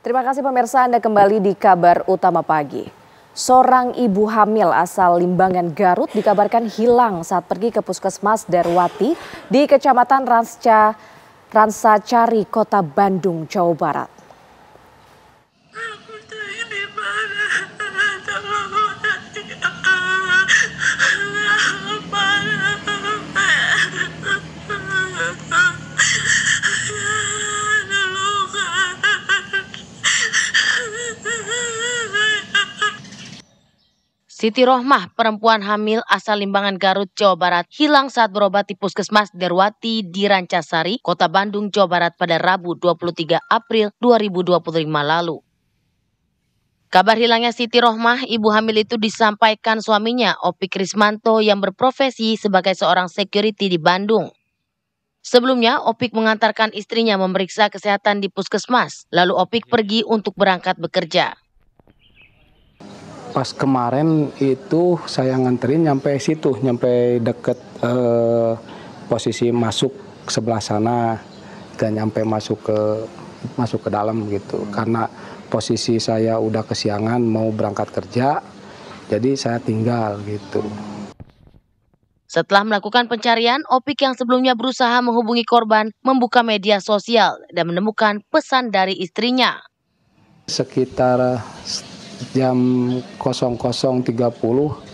Terima kasih pemirsa, Anda kembali di Kabar Utama Pagi. Seorang ibu hamil asal Limbangan, Garut dikabarkan hilang saat pergi ke Puskesmas Darwati di Kecamatan Ransacari, Kota Bandung, Jawa Barat. Siti Rohmah, perempuan hamil asal Limbangan, Garut, Jawa Barat, hilang saat berobat di Puskesmas Darwati di Rancasari, Kota Bandung, Jawa Barat pada Rabu 23 April 2025 lalu. Kabar hilangnya Siti Rohmah, ibu hamil itu disampaikan suaminya, Opik Rismanto, yang berprofesi sebagai seorang security di Bandung. Sebelumnya, Opik mengantarkan istrinya memeriksa kesehatan di Puskesmas, lalu Opik pergi untuk berangkat bekerja. Pas kemarin itu saya nganterin nyampe situ, nyampe deket posisi masuk sebelah sana, gak nyampe masuk ke dalam gitu. Karena posisi saya udah kesiangan mau berangkat kerja, jadi saya tinggal gitu. Setelah melakukan pencarian, Opik yang sebelumnya berusaha menghubungi korban membuka media sosial dan menemukan pesan dari istrinya. Sekitar jam 00.30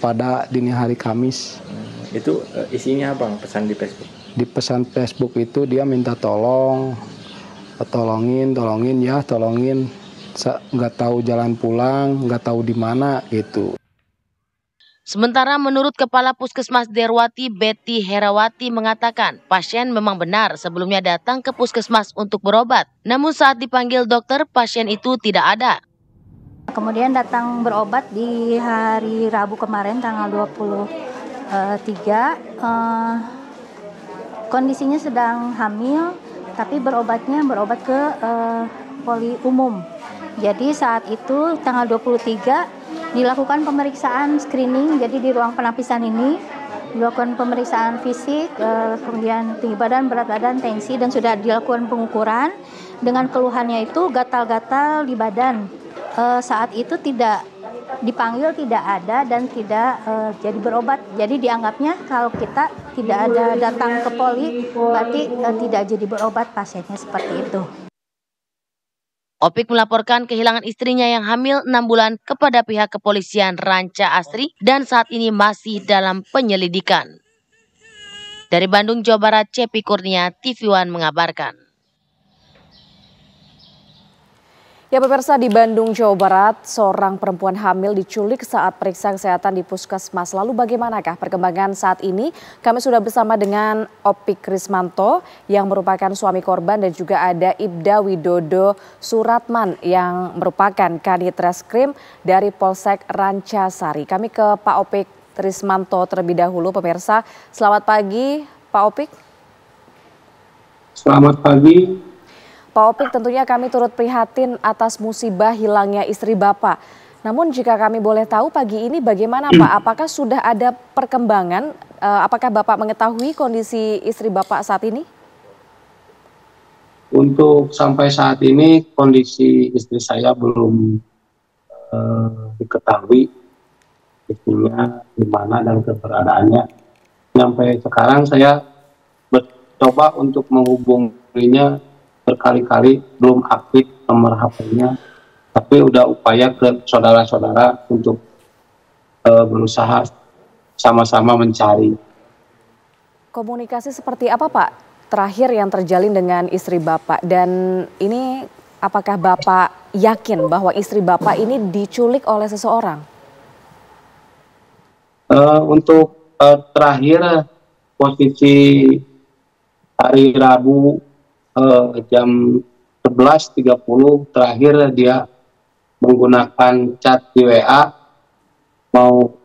pada dini hari Kamis. Itu isinya apa pesan di Facebook? Di pesan Facebook itu dia minta tolongin, nggak tahu jalan pulang, nggak tahu di mana gitu. Sementara menurut Kepala Puskesmas Darwati, Betty Herawati, mengatakan pasien memang benar sebelumnya datang ke puskesmas untuk berobat. Namun saat dipanggil dokter, pasien itu tidak ada. Kemudian datang berobat di hari Rabu kemarin tanggal 23. Kondisinya sedang hamil, tapi berobat ke poli umum. Jadi saat itu tanggal 23 dilakukan pemeriksaan screening, jadi di ruang penapisan ini dilakukan pemeriksaan fisik, kemudian tinggi badan, berat badan, tensi, dan sudah dilakukan pengukuran. Dengan keluhannya itu gatal-gatal di badan. Saat itu tidak dipanggil, tidak ada, dan tidak jadi berobat. Jadi dianggapnya kalau kita tidak ada datang ke poli, berarti tidak jadi berobat pasiennya, seperti itu. Opik melaporkan kehilangan istrinya yang hamil 6 bulan kepada pihak kepolisian Ranca Asri dan saat ini masih dalam penyelidikan. Dari Bandung, Jawa Barat, Cepi Kurnia, TV One mengabarkan. Ya pemirsa, di Bandung, Jawa Barat, seorang perempuan hamil diculik saat periksa kesehatan di Puskesmas. Lalu bagaimanakah perkembangan saat ini? Kami sudah bersama dengan Opik Rismanto yang merupakan suami korban dan juga ada Ibda Widodo Suratman yang merupakan Kadit Reskrim dari Polsek Rancasari. Kami ke Pak Opik Rismanto terlebih dahulu pemirsa. Selamat pagi Pak Opik. Selamat pagi. Pak Opik, tentunya kami turut prihatin atas musibah hilangnya istri Bapak. Namun jika kami boleh tahu pagi ini bagaimana Pak? Apakah sudah ada perkembangan? Apakah Bapak mengetahui kondisi istri Bapak saat ini? Untuk sampai saat ini kondisi istri saya belum diketahui istrinya di mana dan keberadaannya. Sampai sekarang saya mencoba untuk menghubunginya berkali-kali, belum aktif nomor HP-nya, tapi udah upaya ke saudara-saudara untuk berusaha sama-sama mencari. Komunikasi seperti apa Pak terakhir yang terjalin dengan istri Bapak, dan ini apakah Bapak yakin bahwa istri Bapak ini diculik oleh seseorang? Untuk terakhir posisi hari Rabu jam 11.30 terakhir dia menggunakan chat di WA mau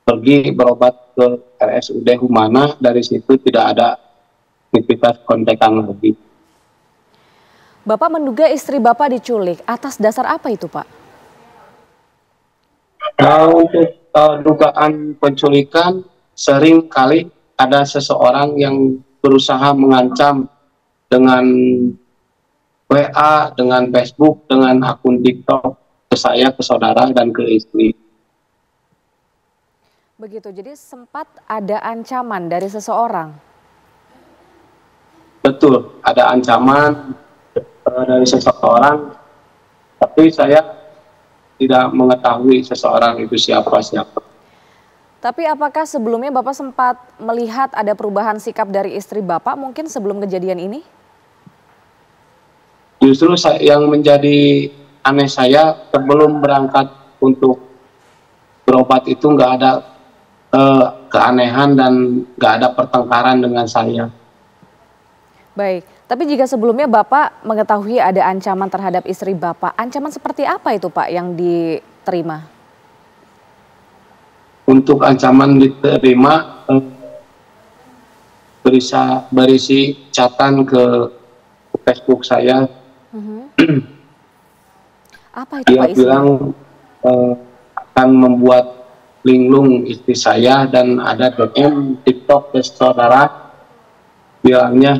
pergi berobat ke RSUD Humana. Dari situ tidak ada aktivitas kontekan lagi. Bapak menduga istri Bapak diculik, atas dasar apa itu Pak? Untuk dugaan penculikan, sering kali ada seseorang yang berusaha mengancam dengan WA, dengan Facebook, dengan akun TikTok ke saya, ke saudara, dan ke istri. Begitu, jadi sempat ada ancaman dari seseorang? Betul, ada ancaman dari seseorang, tapi saya tidak mengetahui seseorang itu siapa-siapa. Tapi apakah sebelumnya Bapak sempat melihat ada perubahan sikap dari istri Bapak mungkin sebelum kejadian ini? Justru yang menjadi aneh saya, sebelum berangkat untuk berobat itu nggak ada keanehan dan nggak ada pertengkaran dengan saya. Baik, tapi jika sebelumnya Bapak mengetahui ada ancaman terhadap istri Bapak, ancaman seperti apa itu Pak yang diterima? Untuk ancaman diterima berisi catatan ke Facebook saya. Apa itu Dia Pak isinya? bilang akan membuat linglung istri saya, dan ada DM TikTok ke saudara, bilangnya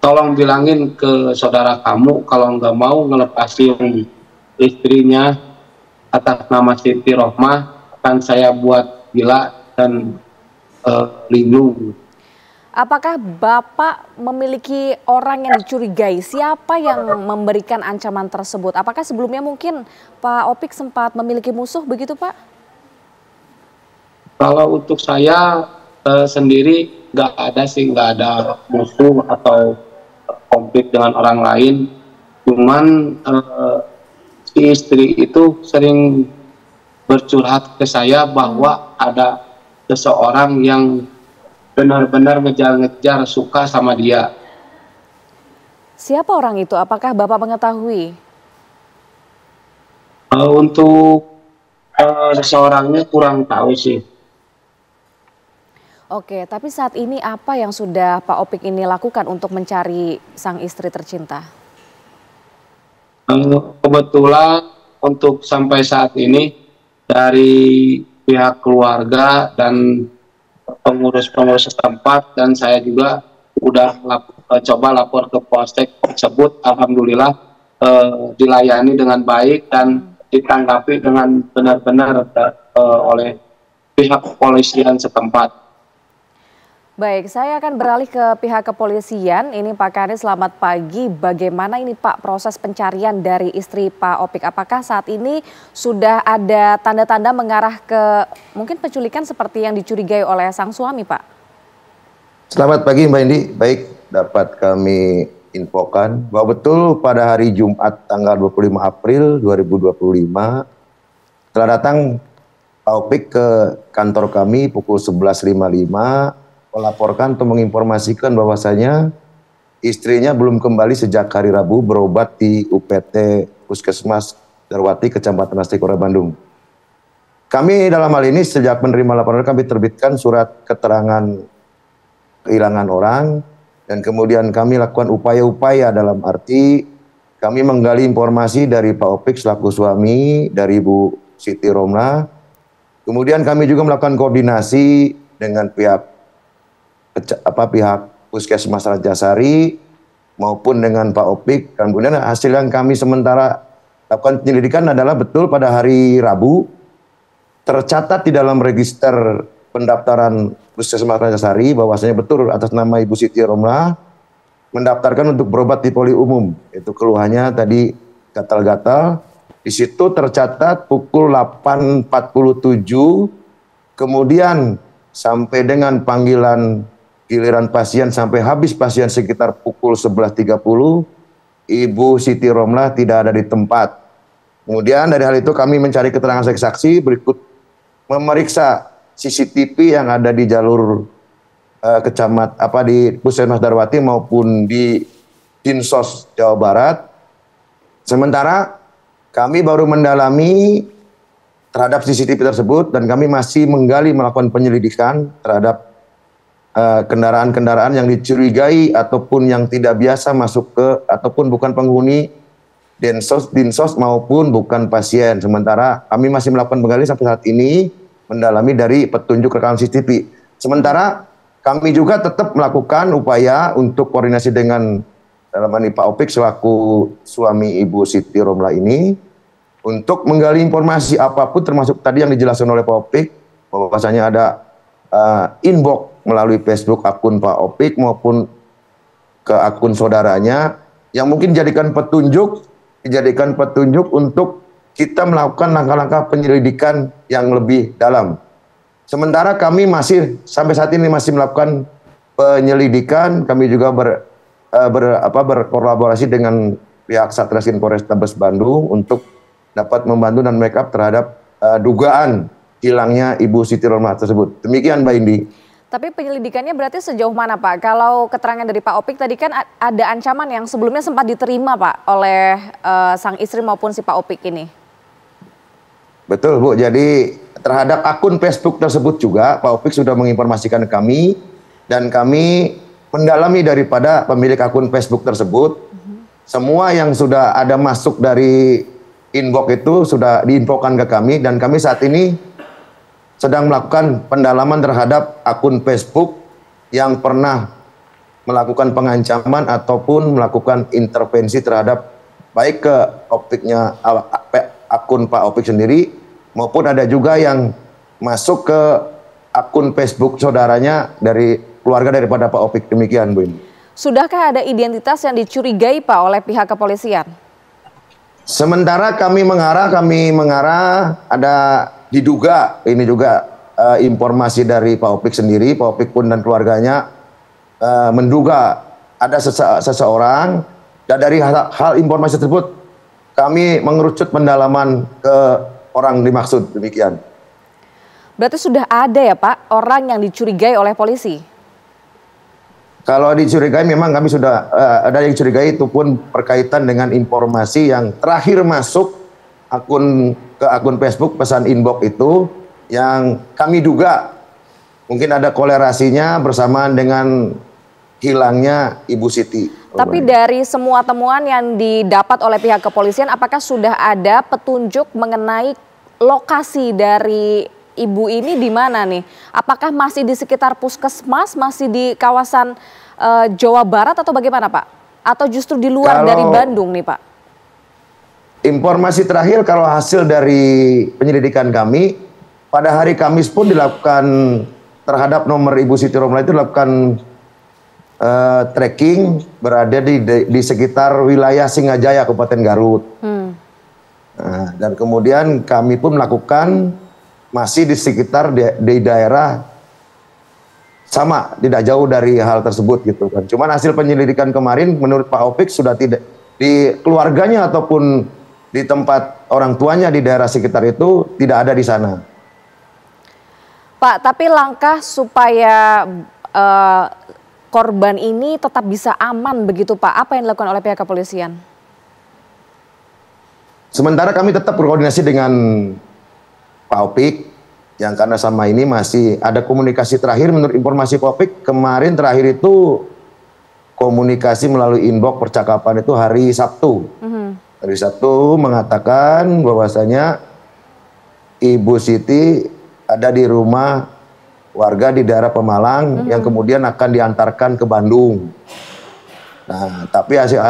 tolong bilangin ke saudara kamu kalau nggak mau ngelepasin istrinya atas nama Siti Rohmah, akan saya buat gila dan linglung. Apakah Bapak memiliki orang yang dicurigai? Siapa yang memberikan ancaman tersebut? Apakah sebelumnya mungkin Pak Opik sempat memiliki musuh begitu Pak? Kalau untuk saya sendiri nggak ada musuh atau konflik dengan orang lain. Cuman si istri itu sering bercurhat ke saya bahwa ada seseorang yang benar-benar ngejar-ngejar suka sama dia. Siapa orang itu? Apakah Bapak mengetahui? Untuk seseorangnya kurang tahu sih. Oke, tapi saat ini apa yang sudah Pak Opik ini lakukan untuk mencari sang istri tercinta? Kebetulan untuk sampai saat ini dari pihak keluarga dan pengurus-pengurus setempat, dan saya juga udah coba lapor ke polsek tersebut, alhamdulillah dilayani dengan baik dan ditanggapi dengan benar-benar oleh pihak kepolisian setempat. Baik, saya akan beralih ke pihak kepolisian. Ini Pak Kani, selamat pagi. Bagaimana ini Pak proses pencarian dari istri Pak Opik? Apakah saat ini sudah ada tanda-tanda mengarah ke mungkin penculikan seperti yang dicurigai oleh sang suami Pak? Selamat pagi Mbak Indi. Baik, dapat kami infokan bahwa betul pada hari Jumat tanggal 25 April 2025 telah datang Pak Opik ke kantor kami pukul 11.55 melaporkan atau menginformasikan bahwasanya istrinya belum kembali sejak hari Rabu berobat di UPT Puskesmas Darwati, Kecamatan Asri, Kota Bandung. Kami dalam hal ini sejak menerima laporan kami terbitkan surat keterangan kehilangan orang, dan kemudian kami lakukan upaya-upaya dalam arti kami menggali informasi dari Pak Opik selaku suami dari Bu Siti Rohmah. Kemudian kami juga melakukan koordinasi dengan pihak Puskesmas Rancasari maupun dengan Pak Opik. Kemudian hasil yang kami sementara lakukan penyelidikan adalah betul pada hari Rabu tercatat di dalam register pendaftaran Puskesmas Rancasari bahwasanya betul atas nama Ibu Siti Rohmah mendaftarkan untuk berobat di poli umum. Itu keluhannya tadi gatal-gatal. Di situ tercatat pukul 8.47, kemudian sampai dengan panggilan giliran pasien sampai habis pasien sekitar pukul 11.30, Ibu Siti Rohmah tidak ada di tempat. Kemudian dari hal itu kami mencari keterangan saksi-saksi berikut memeriksa CCTV yang ada di jalur di Puskesmas Darwati maupun di Dinsos Jawa Barat. Sementara kami baru mendalami terhadap CCTV tersebut dan kami masih melakukan penyelidikan terhadap kendaraan-kendaraan yang dicurigai ataupun yang tidak biasa masuk ke ataupun bukan penghuni Dinsos maupun bukan pasien. Sementara kami masih melakukan penggalian sampai saat ini mendalami dari petunjuk rekaman CCTV. Sementara kami juga tetap melakukan upaya untuk koordinasi dengan dalam hal ini Pak Opik selaku suami Ibu Siti Romlah ini untuk menggali informasi apapun termasuk tadi yang dijelaskan oleh Pak Opik bahwasanya ada inbox melalui Facebook akun Pak Opik maupun ke akun saudaranya yang mungkin dijadikan petunjuk untuk kita melakukan langkah-langkah penyelidikan yang lebih dalam. Sementara kami masih sampai saat ini masih melakukan penyelidikan, kami juga berkolaborasi dengan pihak Satreskrim Polrestabes Bandung untuk dapat membantu dan make up terhadap dugaan hilangnya Ibu Siti Romlah tersebut. Demikian Mbak Indi. Tapi penyelidikannya berarti sejauh mana Pak? Kalau keterangan dari Pak Opik tadi kan ada ancaman yang sebelumnya sempat diterima Pak oleh sang istri maupun si Pak Opik ini. Betul Bu, jadi terhadap akun Facebook tersebut juga Pak Opik sudah menginformasikan kami dan kami mendalami daripada pemilik akun Facebook tersebut. Semua yang sudah ada masuk dari inbox itu sudah diinfokan ke kami dan kami saat ini sedang melakukan pendalaman terhadap akun Facebook yang pernah melakukan pengancaman ataupun melakukan intervensi terhadap baik ke Opiknya akun Pak Opik sendiri maupun ada juga yang masuk ke akun Facebook saudaranya dari keluarga daripada Pak Opik. Demikian Bu ini. Sudahkah ada identitas yang dicurigai Pak oleh pihak kepolisian? Sementara kami mengarah ada diduga ini juga informasi dari Pak Opik sendiri, Pak Opik pun dan keluarganya menduga ada seseorang dan dari hal informasi tersebut kami mengerucut pendalaman ke orang dimaksud. Demikian. Berarti sudah ada ya Pak orang yang dicurigai oleh polisi? Kalau dicurigai memang kami sudah ada yang dicurigai itu pun berkaitan dengan informasi yang terakhir masuk ke akun Facebook pesan inbox itu yang kami duga mungkin ada kolerasinya bersamaan dengan hilangnya Ibu Siti. Tapi dari semua temuan yang didapat oleh pihak kepolisian, apakah sudah ada petunjuk mengenai lokasi dari ibu ini di mana nih? Apakah masih di sekitar puskesmas, masih di kawasan Jawa Barat atau bagaimana Pak? Atau justru di luar dari Bandung nih Pak? Informasi terakhir kalau hasil dari penyelidikan kami, pada hari Kamis pun dilakukan terhadap nomor Ibu Siti Romlah itu dilakukan tracking berada di sekitar wilayah Singajaya, Kabupaten Garut. Nah, dan kemudian kami pun melakukan masih di sekitar di daerah sama, tidak jauh dari hal tersebut gitu kan. Cuman hasil penyelidikan kemarin menurut Pak Opik sudah tidak di keluarganya ataupun di tempat orang tuanya di daerah sekitar itu tidak ada di sana. Pak, tapi langkah supaya korban ini tetap bisa aman begitu Pak, apa yang dilakukan oleh pihak kepolisian? Sementara kami tetap berkoordinasi dengan Pak Opik yang karena sama ini masih ada komunikasi terakhir menurut informasi Pak Opik kemarin terakhir itu komunikasi melalui inbox percakapan itu hari Sabtu. Hari Sabtu mengatakan bahwasanya Ibu Siti ada di rumah warga di daerah Pemalang yang kemudian akan diantarkan ke Bandung. Nah, tapi hasil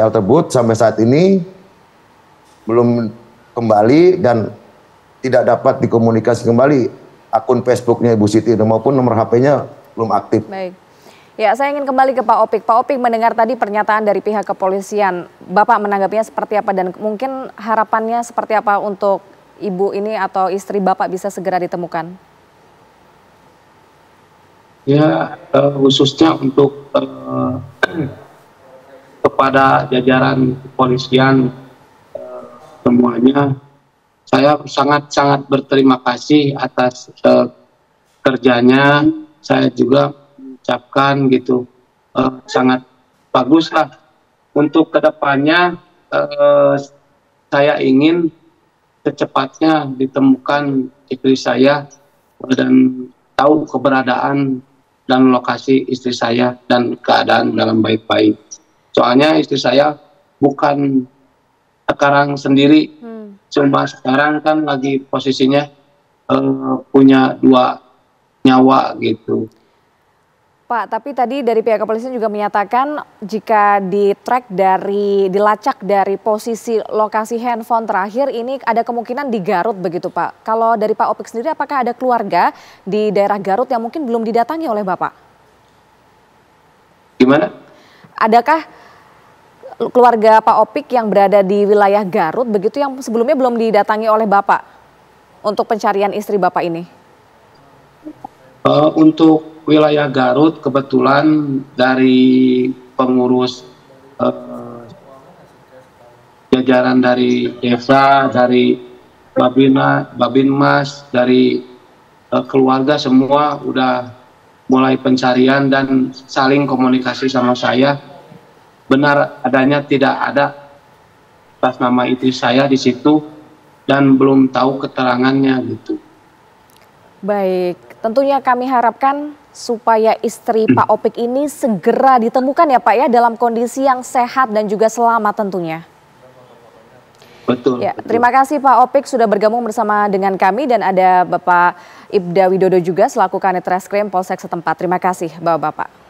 tersebut sampai saat ini belum kembali dan tidak dapat dikomunikasi kembali akun Facebooknya Ibu Siti maupun nomor HP-nya belum aktif. Baik. Ya, saya ingin kembali ke Pak Opik. Pak Opik mendengar tadi pernyataan dari pihak kepolisian. Bapak menanggapinya seperti apa dan mungkin harapannya seperti apa untuk ibu ini atau istri Bapak bisa segera ditemukan? Ya, khususnya untuk kepada jajaran kepolisian semuanya, saya sangat-sangat berterima kasih atas kerjanya. Saya juga mengucapkan gitu sangat bagus lah untuk kedepannya. Saya ingin secepatnya ditemukan istri saya dan tahu keberadaan dan lokasi istri saya dan keadaan dalam baik-baik. Soalnya istri saya bukan sekarang sendiri, cuma sekarang kan lagi posisinya punya 2 nyawa gitu. Pak, tapi tadi dari pihak kepolisian juga menyatakan jika dilacak dari posisi lokasi handphone terakhir ini ada kemungkinan di Garut begitu Pak. Kalau dari Pak Opik sendiri apakah ada keluarga di daerah Garut yang mungkin belum didatangi oleh Bapak? Gimana? Adakah keluarga Pak Opik yang berada di wilayah Garut begitu yang sebelumnya belum didatangi oleh Bapak untuk pencarian istri Bapak ini? Untuk wilayah Garut kebetulan dari pengurus jajaran dari desa, dari Babinmas, dari keluarga semua udah mulai pencarian dan saling komunikasi sama saya. Benar adanya tidak ada atas nama istri saya di situ dan belum tahu keterangannya gitu. Baik, tentunya kami harapkan supaya istri Pak Opik ini segera ditemukan ya Pak ya dalam kondisi yang sehat dan juga selamat tentunya. Betul. Ya, terima kasih Pak Opik sudah bergabung bersama dengan kami dan ada Bapak Ibda Widodo juga selaku Kanit Reskrim Polsek setempat. Terima kasih Bapak-Bapak.